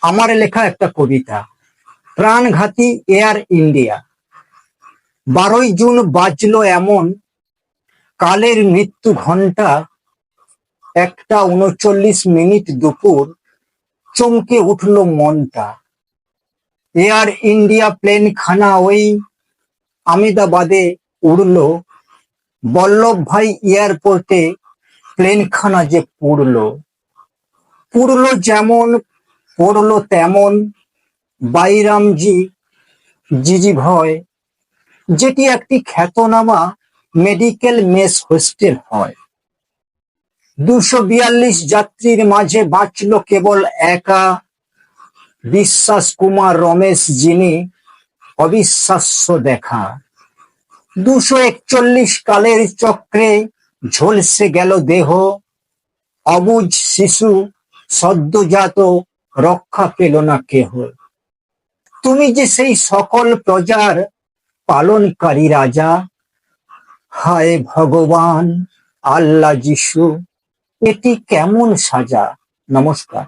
আমার লেখা একটা কবিতা, প্রাণঘাতী এয়ার ইন্ডিয়া। 12ই জুন বাজলো এমন, কালের মৃত্যু ঘন্টা 1:39 দুপুর, চমকে উঠল মনটা। এয়ার ইন্ডিয়া প্লেন খানা ওই আমেদাবাদে উড়লো, বল্লভ ভাই এয়ারপোর্টে প্লেন খানা যে পুড়লো। পুড়লো যেমন, পড়লো তেমন, বাইরামজি জিজি ভয়, যেটি একটি খ্যাতনামা মেডিকেল মেস হোস্টেল হয়। 242 যাত্রীর মাঝে বাঁচল কেবল একা বিশ্বাস কুমার রমেশ, যিনি অবিশ্বাস্য দেখা। 241 কালের চক্রে ঝলসে গেল দেহ, অবুঝ শিশু সদ্যজাত রক্ষা পেল না কেহ। তুমি যে সেই সকল প্রজার পালনকারী রাজা, হায় ভগবান আল্লাহ যিশু, এটি কেমন সাজা। নমস্কার।